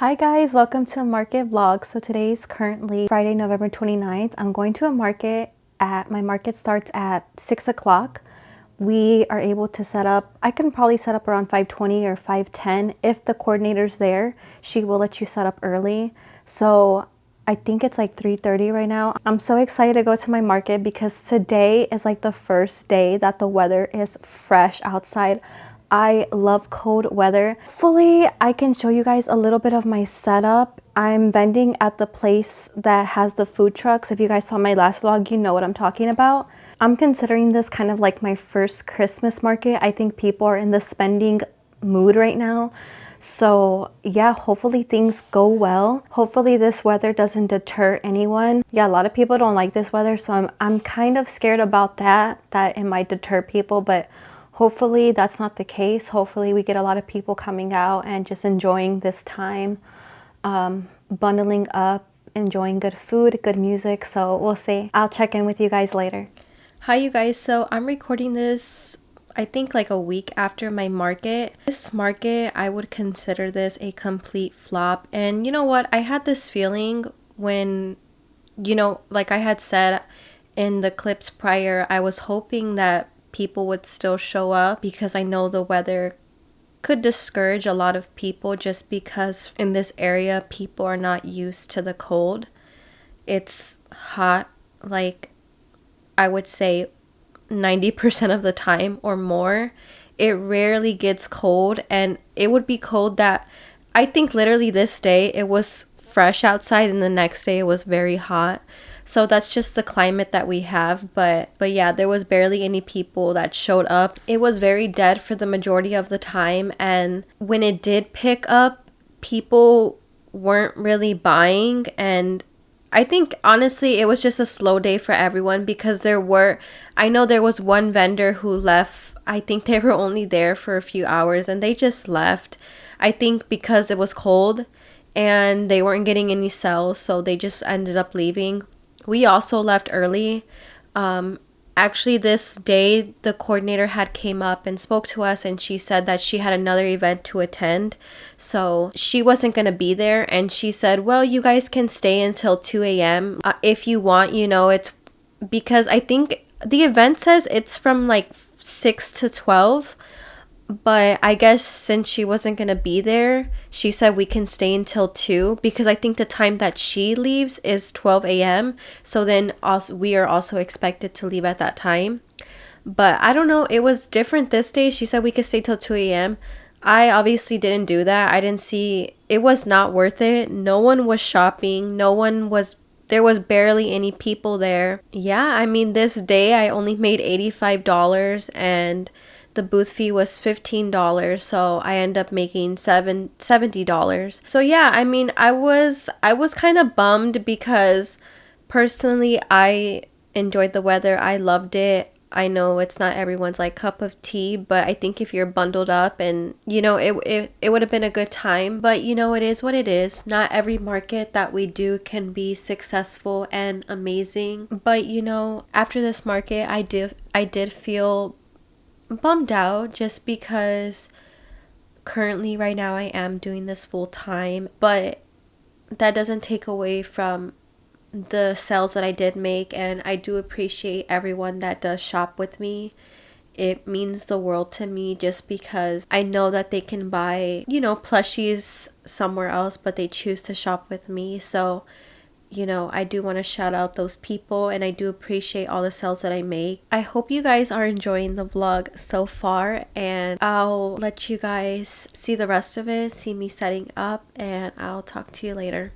Hi guys, welcome to a market vlog. So today's currently Friday, November 29th. I'm going to a market. My market starts at 6 o'clock. We are able to set up, I can probably set up around 5:20 or 5:10. If the coordinator's there, she will let you set up early. So I think it's like 3:30 right now. I'm so excited to go to my market because today is like the first day that the weather is fresh outside. I love cold weather. Hopefully, I can show you guys a little bit of my setup. I'm vending at the place that has the food trucks. If you guys saw my last vlog, you know what I'm talking about. I'm considering this kind of like my first Christmas market. I think people are in the spending mood right now. So yeah, hopefully things go well. Hopefully this weather doesn't deter anyone. Yeah, a lot of people don't like this weather, so I'm kind of scared about that it might deter people, but hopefully that's not the case. Hopefully we get a lot of people coming out and just enjoying this time, bundling up, enjoying good food, good music. So we'll see. I'll check in with you guys later. Hi you guys, so I'm recording this I think like a week after my market. This market, I would consider this a complete flop. And you know what? I had this feeling when, like I had said in the clips prior, I was hoping that people would still show up because I know the weather could discourage a lot of people just because in this area people are not used to the cold. It's hot, like I would say 90% of the time or more. It rarely gets cold, and it would be cold that I think literally this day it was fresh outside and the next day it was very hot. So that's just the climate that we have. But yeah, there was barely any people that showed up. It was very dead for the majority of the time, and when it did pick up, people weren't really buying. And I think honestly it was just a slow day for everyone because I know there was one vendor who left. I think they were only there for a few hours and they just left. I think because it was cold and they weren't getting any sales, so they just ended up leaving. We also left early. Actually, this day the coordinator had came up and spoke to us, and she said that she had another event to attend, so she wasn't going to be there. And she said, well, you guys can stay until 2 a.m. If you want. It's because I think the event says it's from like 6 to 12. But I guess since she wasn't going to be there, she said we can stay until 2 because I think the time that she leaves is 12 a.m. So then also, we are also expected to leave at that time. But I don't know. It was different this day. She said we could stay till 2 a.m. I obviously didn't do that. I didn't see. It was not worth it. No one was shopping. There was barely any people there. Yeah, I mean, this day I only made $85 and the booth fee was $15, so I ended up making $70. So yeah, I mean, I was kind of bummed because personally I enjoyed the weather. I loved it. I know it's not everyone's like cup of tea, but I think if you're bundled up and it would have been a good time. But it is what it is. Not every market that we do can be successful and amazing. But after this market, I did feel bummed out just because currently right now I am doing this full time, but that doesn't take away from the sales that I did make, and I do appreciate everyone that does shop with me. It means the world to me just because I know that they can buy plushies somewhere else, but they choose to shop with me. So I do want to shout out those people, and I do appreciate all the sales that I make. I hope you guys are enjoying the vlog so far, and I'll let you guys see the rest of it, see me setting up, and I'll talk to you later.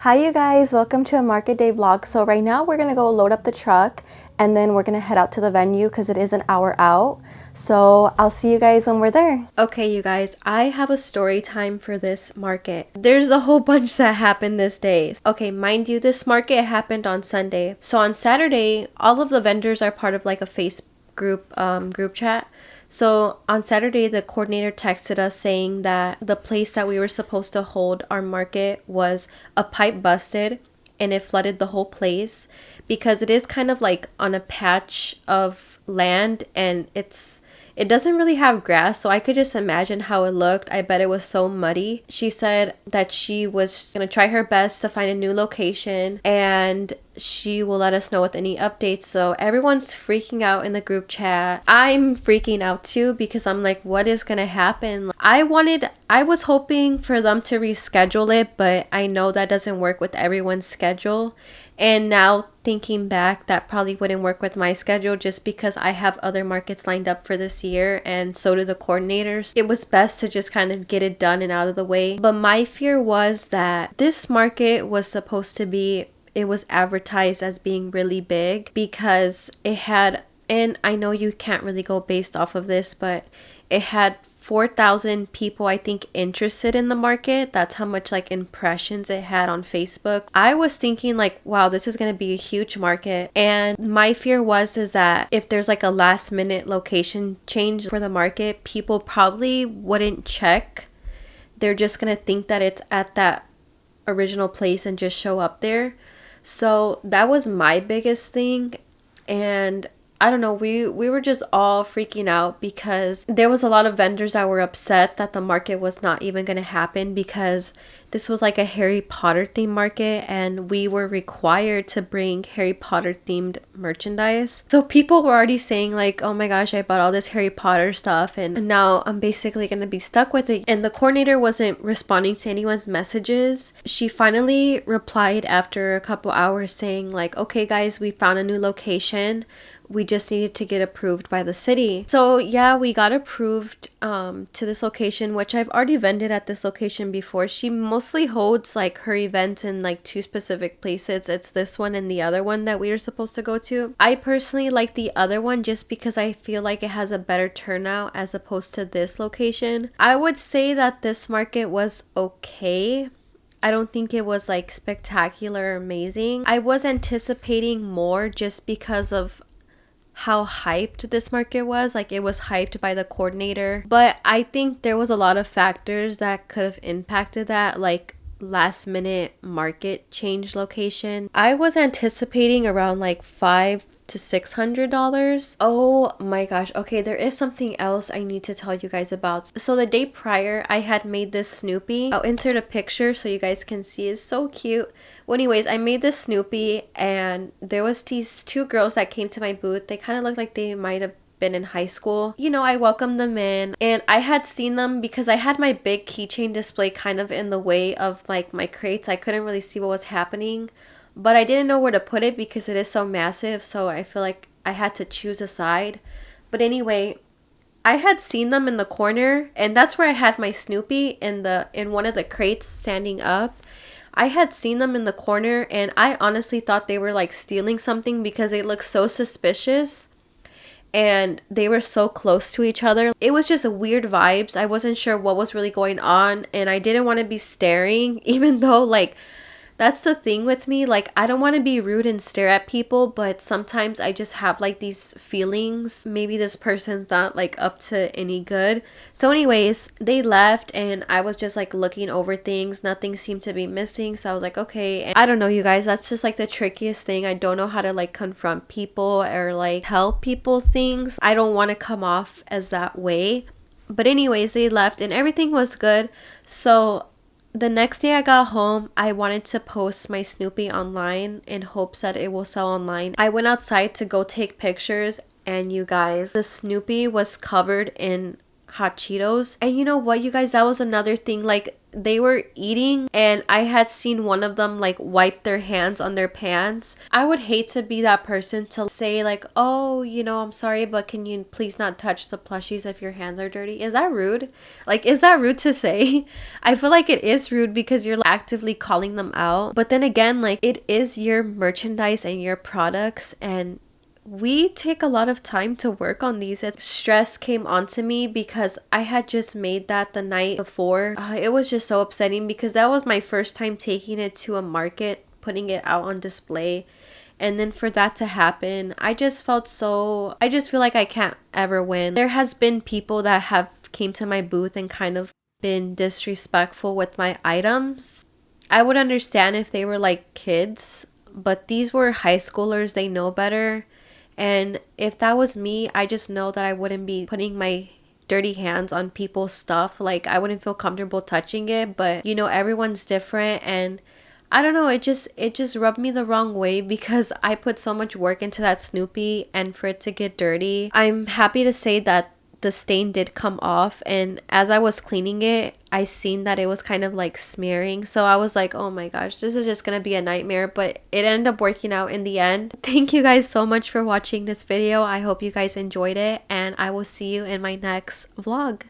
Hi you guys, welcome to a market day vlog. So right now we're gonna go load up the truck and then we're gonna head out to the venue because it is an hour out. So I'll see you guys when we're there. Okay you guys, I have a story time for this market. There's a whole bunch that happened this day. Okay, mind you, this market happened on Sunday. So on Saturday, all of the vendors are part of like a Facebook group chat. So on Saturday, the coordinator texted us saying that the place that we were supposed to hold our market was a pipe busted and it flooded the whole place because it is kind of like on a patch of land and it doesn't really have grass, so I could just imagine how it looked. I bet it was so muddy. She said that she was going to try her best to find a new location and she will let us know with any updates. So everyone's freaking out in the group chat. I'm freaking out too because I'm like, what is going to happen? I was hoping for them to reschedule it, but I know that doesn't work with everyone's schedule. And now thinking back, that probably wouldn't work with my schedule just because I have other markets lined up for this year and so do the coordinators. It was best to just kind of get it done and out of the way. But my fear was that this market was supposed to be, it was advertised as being really big because it had, and I know you can't really go based off of this, but it had 4,000 people I think interested in the market. That's how much like impressions it had on Facebook. I was thinking like, wow, this is going to be a huge market. And my fear is that if there's like a last minute location change for the market, people probably wouldn't check. They're just going to think that it's at that original place and just show up there. So that was my biggest thing. And I don't know, we were just all freaking out because there was a lot of vendors that were upset that the market was not even going to happen because this was like a Harry Potter themed market and we were required to bring Harry Potter themed merchandise. So people were already saying like, oh my gosh, I bought all this Harry Potter stuff and now I'm basically going to be stuck with it. And the coordinator wasn't responding to anyone's messages. She finally replied after a couple hours saying like, okay guys, we found a new location. We just needed to get approved by the city. So yeah, we got approved to this location, which I've already vended at this location before. She mostly holds like her events in like two specific places. It's this one and the other one that we were supposed to go to. I personally like the other one just because I feel like it has a better turnout as opposed to this location. I would say that this market was okay. I don't think it was like spectacular or amazing. I was anticipating more just because of how hyped this market was. Like it was hyped by the coordinator, but I think there was a lot of factors that could have impacted that, like last minute market change location. I was anticipating around like $500 to $600. Oh my gosh. Okay, there is something else I need to tell you guys about. So the day prior I had made this Snoopy. I'll insert a picture so you guys can see. It's so cute. Well, anyways, I made this Snoopy and there was these two girls that came to my booth. They kind of looked like they might have been in high school. You know, I welcomed them in and I had seen them because I had my big keychain display kind of in the way of like my crates. I couldn't really see what was happening, but I didn't know where to put it because it is so massive. So I feel like I had to choose a side. But anyway, I had seen them in the corner and that's where I had my Snoopy in one of the crates standing up. I had seen them in the corner and I honestly thought they were like stealing something because they looked so suspicious and they were so close to each other. It was just weird vibes. I wasn't sure what was really going on and I didn't want to be staring, even though like that's the thing with me. Like, I don't want to be rude and stare at people, but sometimes I just have like these feelings. Maybe this person's not like up to any good. So anyways, they left and I was just like looking over things. Nothing seemed to be missing. So I was like, okay. And I don't know, you guys, that's just like the trickiest thing. I don't know how to like confront people or like tell people things. I don't want to come off as that way. But anyways, they left and everything was good. So the next day I got home, I wanted to post my Snoopy online in hopes that it will sell online. I went outside to go take pictures and you guys, the Snoopy was covered in hot Cheetos. And you know what, you guys, that was another thing. Like they were eating and I had seen one of them like wipe their hands on their pants. I would hate to be that person to say like, oh, you know, I'm sorry, but can you please not touch the plushies if your hands are dirty? Is that rude? Like, is that rude to say? I feel like it is rude because you're actively calling them out. But then again, like, it is your merchandise and your products, and we take a lot of time to work on these. Stress came onto me because I had just made that the night before. It was just so upsetting because that was my first time taking it to a market, putting it out on display. And then for that to happen, I just felt so, I just feel like I can't ever win. There has been people that have came to my booth and kind of been disrespectful with my items. I would understand if they were like kids, but these were high schoolers, they know better. And if that was me, I just know that I wouldn't be putting my dirty hands on people's stuff. Like, I wouldn't feel comfortable touching it, but you know, everyone's different, and I don't know, it just rubbed me the wrong way because I put so much work into that Snoopy and for it to get dirty. I'm happy to say that the stain did come off, and as I was cleaning it, I seen that it was kind of like smearing. So I was like, oh my gosh, this is just gonna be a nightmare, but it ended up working out in the end. Thank you guys so much for watching this video. I hope you guys enjoyed it, and I will see you in my next vlog.